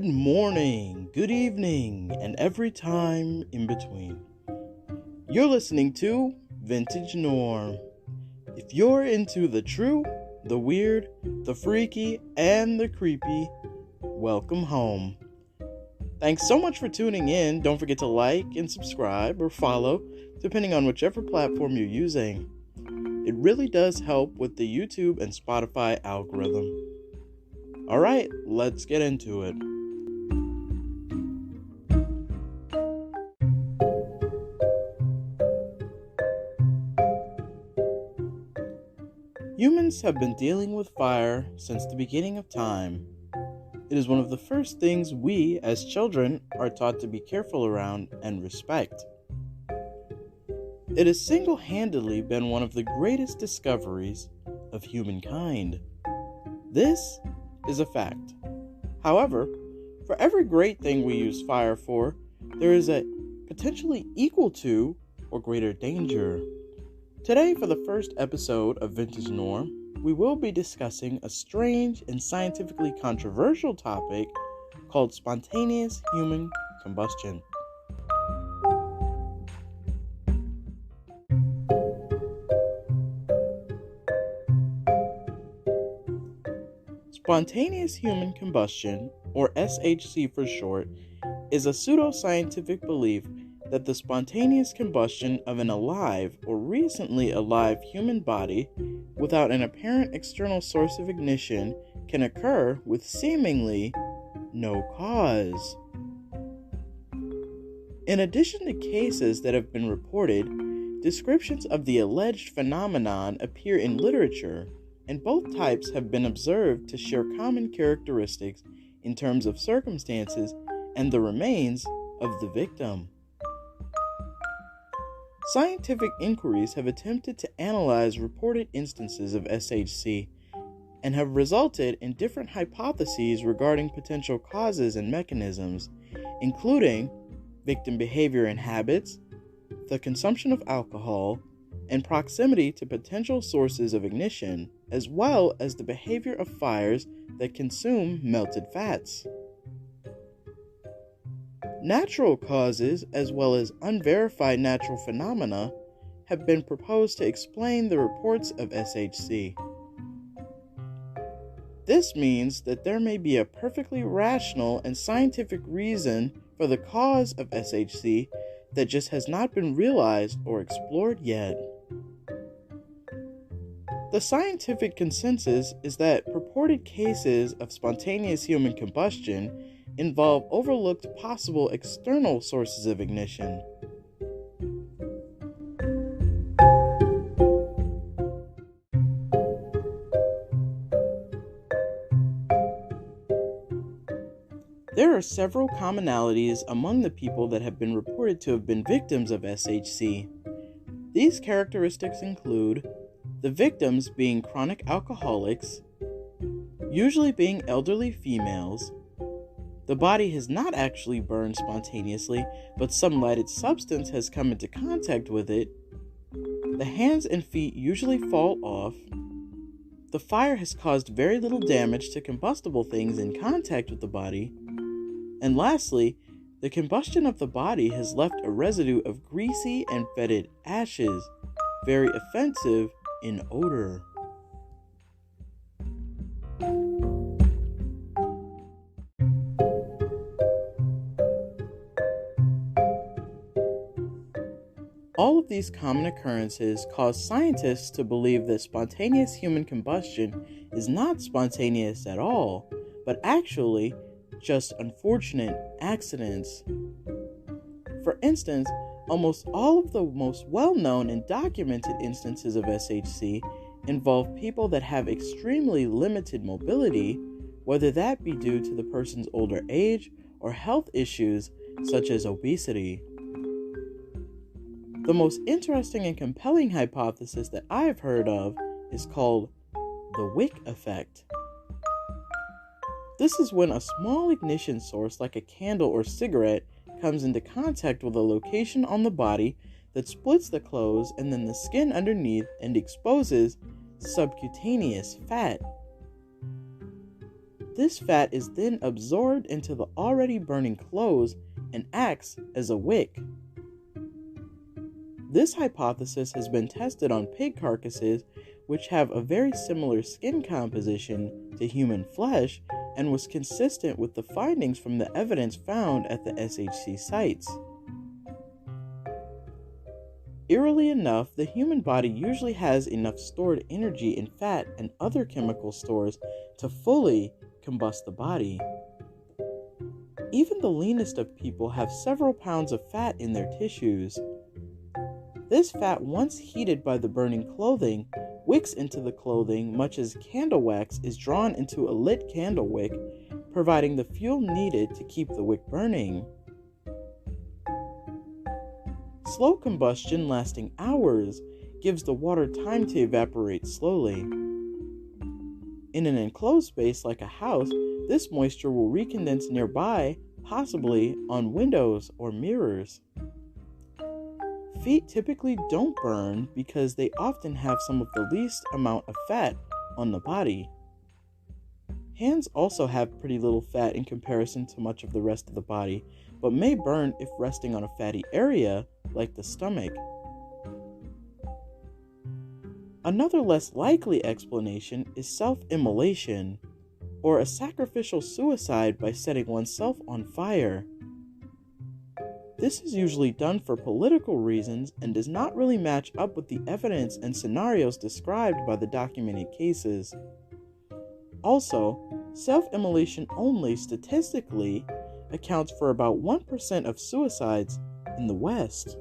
Good morning, good evening, and every time in between. You're listening to Vintage Noir. If you're into the true, the weird, the freaky, and the creepy, welcome home. Thanks so much for tuning in. Don't forget to like and subscribe or follow, depending on whichever platform you're using. It really does help with the YouTube and Spotify algorithm. Alright, let's get into it. Humans have been dealing with fire since the beginning of time. It is one of the first things we, as children, are taught to be careful around and respect. It has single-handedly been one of the greatest discoveries of humankind. This is a fact. However, for every great thing we use fire for, there is a potentially equal to or greater danger. Today, for the first episode of Vintage Noir, we will be discussing a strange and scientifically controversial topic called spontaneous human combustion. Spontaneous human combustion, or SHC for short, is a pseudoscientific belief that the spontaneous combustion of an alive or recently alive human body without an apparent external source of ignition can occur with seemingly no cause. In addition to cases that have been reported, descriptions of the alleged phenomenon appear in literature, and both types have been observed to share common characteristics in terms of circumstances and the remains of the victim. Scientific inquiries have attempted to analyze reported instances of SHC and have resulted in different hypotheses regarding potential causes and mechanisms, including victim behavior and habits, the consumption of alcohol, and proximity to potential sources of ignition, as well as the behavior of fires that consume melted fats. Natural causes, as well as unverified natural phenomena, have been proposed to explain the reports of SHC. This means that there may be a perfectly rational and scientific reason for the cause of SHC that just has not been realized or explored yet. The scientific consensus is that purported cases of spontaneous human combustion involve overlooked possible external sources of ignition. There are several commonalities among the people that have been reported to have been victims of SHC. These characteristics include the victims being chronic alcoholics, usually being elderly females. The body has not actually burned spontaneously, but some lighted substance has come into contact with it. The hands and feet usually fall off. The fire has caused very little damage to combustible things in contact with the body. And lastly, the combustion of the body has left a residue of greasy and fetid ashes, very offensive in odor. All of these common occurrences cause scientists to believe that spontaneous human combustion is not spontaneous at all, but actually just unfortunate accidents. For instance, almost all of the most well-known and documented instances of SHC involve people that have extremely limited mobility, whether that be due to the person's older age or health issues such as obesity. The most interesting and compelling hypothesis that I have heard of is called the wick effect. This is when a small ignition source like a candle or cigarette comes into contact with a location on the body that splits the clothes and then the skin underneath and exposes subcutaneous fat. This fat is then absorbed into the already burning clothes and acts as a wick. This hypothesis has been tested on pig carcasses, which have a very similar skin composition to human flesh, and was consistent with the findings from the evidence found at the SHC sites. Eerily enough, the human body usually has enough stored energy in fat and other chemical stores to fully combust the body. Even the leanest of people have several pounds of fat in their tissues. This fat, once heated by the burning clothing, wicks into the clothing much as candle wax is drawn into a lit candle wick, providing the fuel needed to keep the wick burning. Slow combustion lasting hours gives the water time to evaporate slowly. In an enclosed space like a house, this moisture will recondense nearby, possibly on windows or mirrors. Feet typically don't burn because they often have some of the least amount of fat on the body. Hands also have pretty little fat in comparison to much of the rest of the body, but may burn if resting on a fatty area like the stomach. Another less likely explanation is self-immolation, or a sacrificial suicide by setting oneself on fire. This is usually done for political reasons and does not really match up with the evidence and scenarios described by the documented cases. Also, self-immolation only statistically accounts for about 1% of suicides in the West.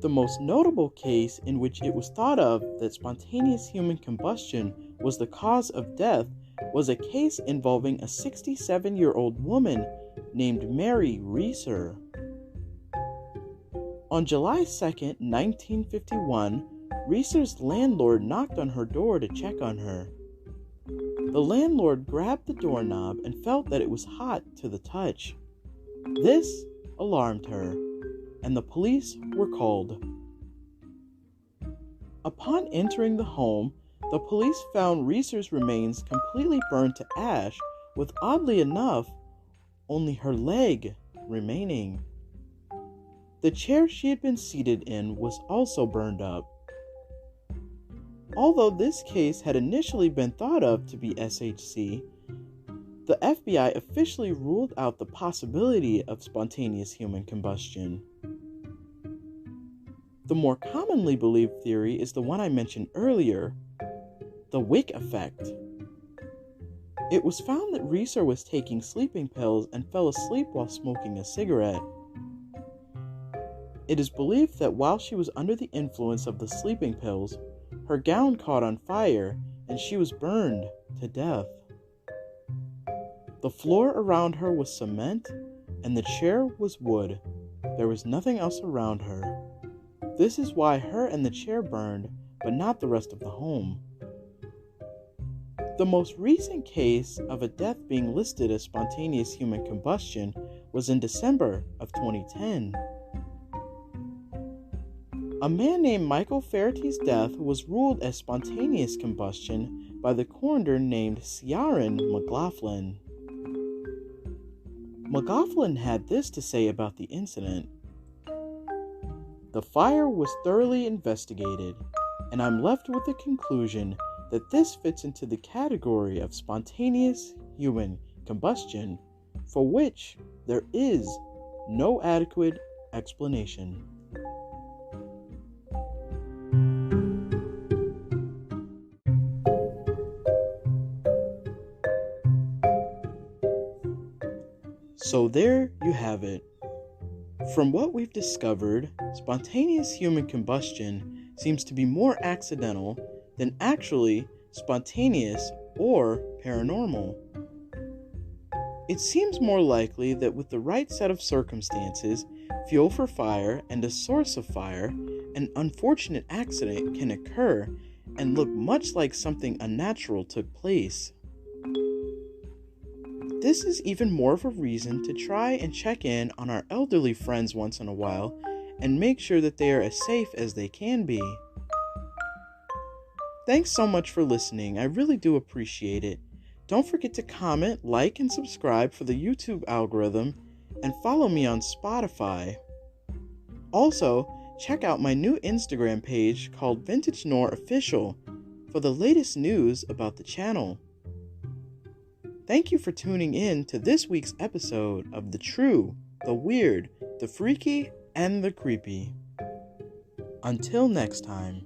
The most notable case in which it was thought of that spontaneous human combustion was the cause of death was a case involving a 67-year-old woman named Mary Reeser. On July 2, 1951, Reeser's landlord knocked on her door to check on her. The landlord grabbed the doorknob and felt that it was hot to the touch. This alarmed her, and the police were called. Upon entering the home, the police found Reeser's remains completely burned to ash, with, oddly enough, only her leg remaining. The chair she had been seated in was also burned up. Although this case had initially been thought of to be SHC, the FBI officially ruled out the possibility of spontaneous human combustion. The more commonly believed theory is the one I mentioned earlier, the wick effect. It was found that Reeser was taking sleeping pills and fell asleep while smoking a cigarette. It is believed that while she was under the influence of the sleeping pills, her gown caught on fire and she was burned to death. The floor around her was cement and the chair was wood. There was nothing else around her. This is why her and the chair burned, but not the rest of the home. The most recent case of a death being listed as spontaneous human combustion was in December of 2010. A man named Michael Farate's death was ruled as spontaneous combustion by the coroner named Ciaran McLaughlin. McLaughlin had this to say about the incident. The fire was thoroughly investigated, and I'm left with the conclusion that this fits into the category of spontaneous human combustion, for which there is no adequate explanation. So there you have it. From what we've discovered, spontaneous human combustion seems to be more accidental than actually spontaneous or paranormal. It seems more likely that with the right set of circumstances, fuel for fire and a source of fire, an unfortunate accident can occur and look much like something unnatural took place. this is even more of a reason to try and check in on our elderly friends once in a while and make sure that they are as safe as they can be. Thanks so much for listening. I really do appreciate it. Don't forget to comment, like, and subscribe for the YouTube algorithm, and follow me on Spotify. Also, check out my new Instagram page called Vintage Noir Official for the latest news about the channel. Thank you for tuning in to this week's episode of The True, The Weird, The Freaky, and The Creepy. Until next time.